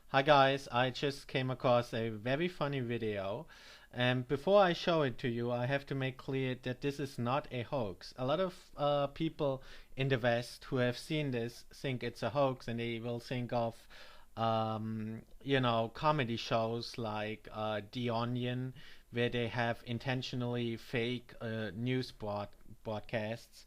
Hi guys, I just came across a very funny video, and before I show it to you, I have to make clear that this is not a hoax. A lot of people in the West who have seen this think it's a hoax, and they will think of, comedy shows like The Onion, where they have intentionally fake news broadcasts.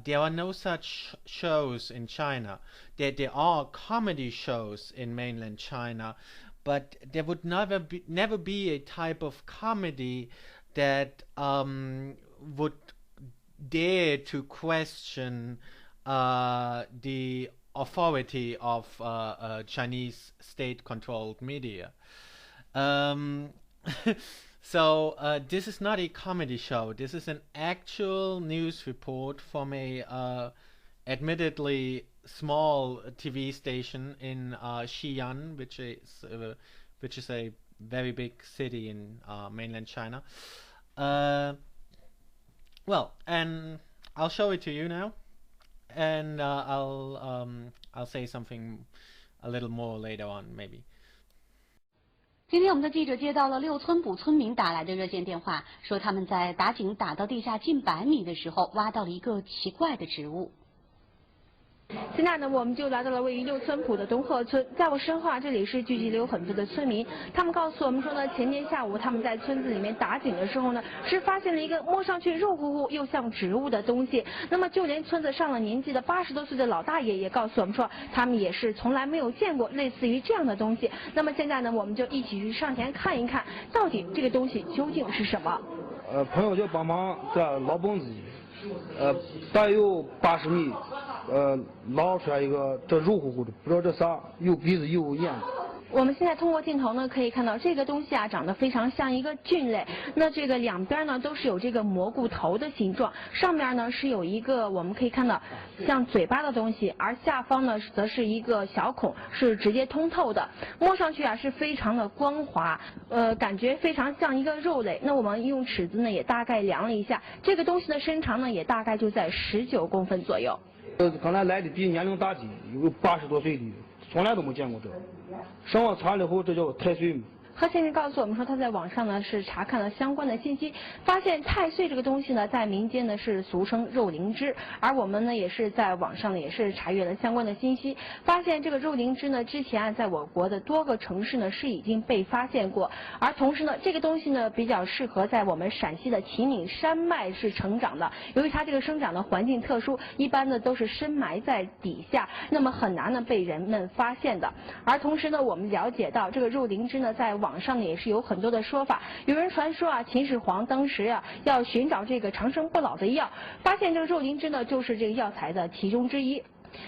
There are no such shows in China. There are comedy shows in mainland China, but there would never be a type of comedy that would dare to question the authority of Chinese state-controlled media. Um, so this is not a comedy show. This is an actual news report from a admittedly small TV station in Xi'an, which is a very big city in mainland China. Uh, well, and I'll show it to you now, and I'll say something a little more later on, maybe. 今天我们的记者接到了六村堡村民打来的热线电话，说他们在打井打到地下近100米的时候，挖到了一个奇怪的植物。现在呢，我们就来到了位于六村堡的东鹤村，在我身后啊，这里是聚集了有很多的村民，他们告诉我们说呢，前天下午他们在村子里面打井的时候呢，是发现了一个摸上去肉乎乎又像植物的东西。那么就连村子上了年纪的80多岁的老大爷也告诉我们说，他们也是从来没有见过类似于这样的东西。那么现在呢，我们就一起去上前看一看，到底这个东西究竟是什么。朋友就帮忙在老蹦子里，大约有80米。捞出来一个这肉乎乎的，不知道这啥，有鼻子有眼。我们现在通过镜头呢，可以看到这个东西啊，长得非常像一个菌类。那这个两边呢都是有这个蘑菇头的形状，上面呢是有一个我们可以看到像嘴巴的东西，而下方呢则是一个小孔，是直接通透的。摸上去啊是非常的光滑，感觉非常像一个肉类。那我们用尺子呢也大概量了一下，这个东西的身长呢也大概就在19公分左右。刚才来的比年龄大的，有80多岁的，从来都没见过这。上网查了后，这叫太岁嘛。何先生告诉我们说，他在网上呢是查看了相关的信息，发现太岁这个东西呢，在民间呢是俗称肉灵芝，而我们呢也是在网上呢也是查阅了相关的信息，发现这个肉灵芝呢之前啊在我国的多个城市呢是已经被发现过，而同时呢这个东西呢比较适合在我们陕西的秦岭山脉是成长的，由于它这个生长的环境特殊，一般呢都是深埋在底下，那么很难呢被人们发现的。而同时呢我们了解到这个肉灵芝呢在网上呢也是有很多的说法，有人传说啊，秦始皇当时啊要寻找这个长生不老的药，发现这个肉灵芝呢就是这个药材的其中之一。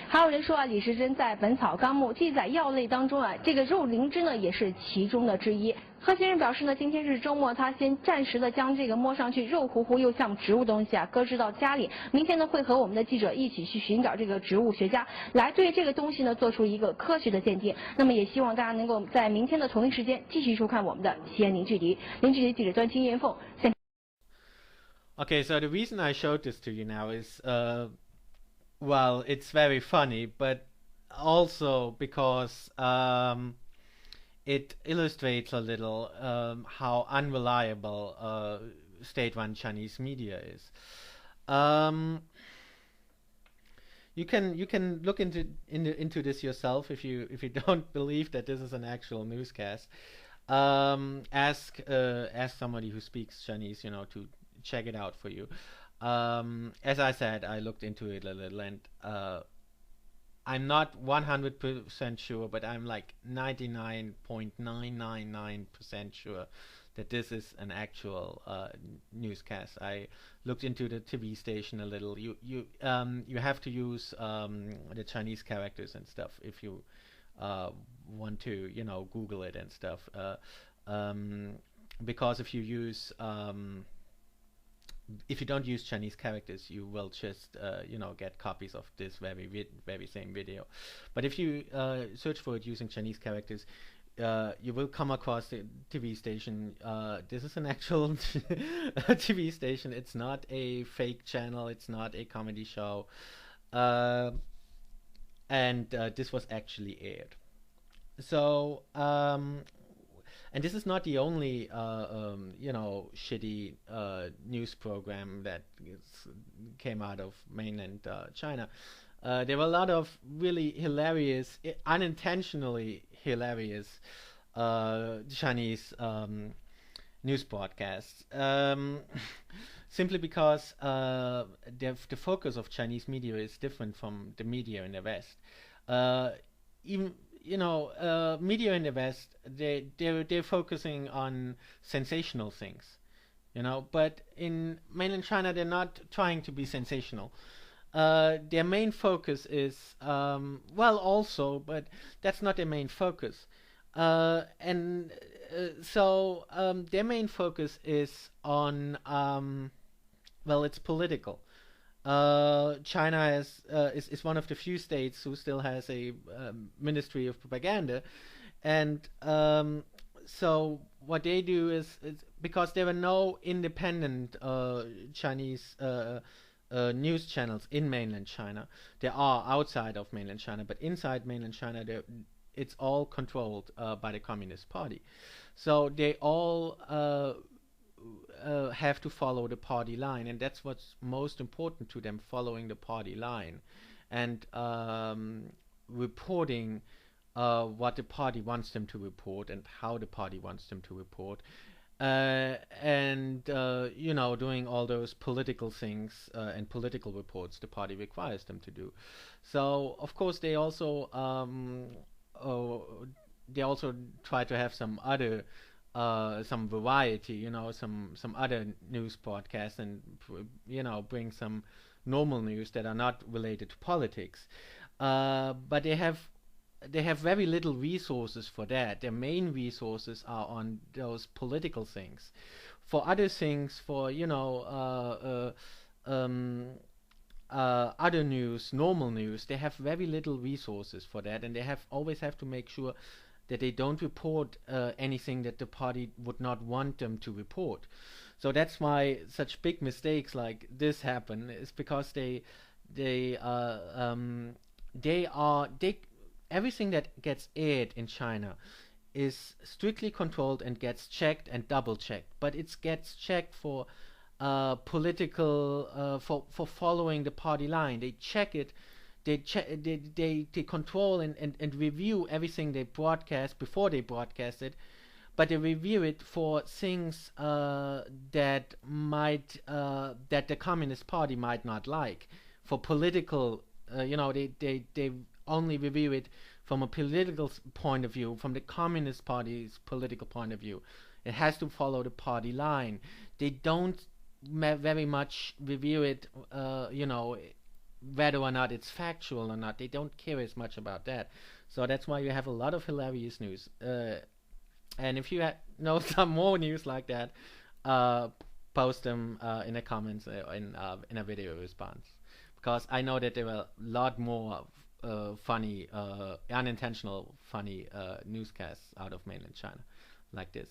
还有人说啊，李时珍在《本草纲目》记载药类当中啊，这个肉灵芝呢也是其中的之一。贺先生表示呢，今天是周末，他先暂时的将这个摸上去肉乎乎又像植物的东西啊搁置到家里，明天呢会和我们的记者一起去寻找这个植物学家，来对这个东西呢做出一个科学的鉴定。那么也希望大家能够在明天的同一时间继续收看我们的《西安零距离》，零距离记者端清燕凤。Okay, so the reason I showed this to you now is, well, it's very funny, but also because it illustrates a little how unreliable state-run Chinese media is. You can look into this yourself if you don't believe that this is an actual newscast. Ask somebody who speaks Chinese, to check it out for you. As I said, I looked into it a little, and I'm not 100% sure, but I'm like 99.999% sure that this is an actual newscast. I looked into the TV station a little. You have to use the Chinese characters and stuff if you want to Google it and stuff. Because if you don't use Chinese characters, you will just get copies of this very same video. But if you search for it using Chinese characters, you will come across the TV station. This is an actual TV station. It's not a fake channel. It's not a comedy show. And this was actually aired. so and this is not the only shitty news program that came out of mainland China. There were a lot of really hilarious, unintentionally hilarious Chinese news broadcasts. Simply because the focus of Chinese media is different from the media in the West. Even media in the West, they're focusing on sensational things, but in mainland China they're not trying to be sensational. Their main focus is also, but that's not their main focus. And so their main focus is on it's political. China is one of the few states who still has a Ministry of Propaganda, and so what they do is because there are no independent Chinese news channels in mainland China. There are outside of mainland China, but inside mainland China, it's all controlled by the Communist Party. So they all have to follow the party line, and that's what's most important to them: following the party line and reporting what the party wants them to report and how the party wants them to report. And doing all those political things and political reports the party requires them to do. So of course they also try to have some other some variety, some other news podcasts, and bring some normal news that are not related to politics. But they have very little resources for that. Their main resources are on those political things. For other things, for other news, normal news, they have very little resources for that, and they always have to make sure that they don't report anything that the party would not want them to report. So that's why such big mistakes like this happen. Is because everything that gets aired in China is strictly controlled and gets checked and double checked. But it gets checked for political for following the party line. They check it. They control and review everything they broadcast before they broadcast it, but they review it for things that the Communist Party might not like. For political, they only review it from a political point of view, from the Communist Party's political point of view. It has to follow the party line. They don't very much review it, whether or not it's factual or not. They don't care as much about that. So that's why you have a lot of hilarious news. And if you know some more news like that, post them in the comments in a video response. Because I know that there were a lot more funny, unintentional funny newscasts out of mainland China like this.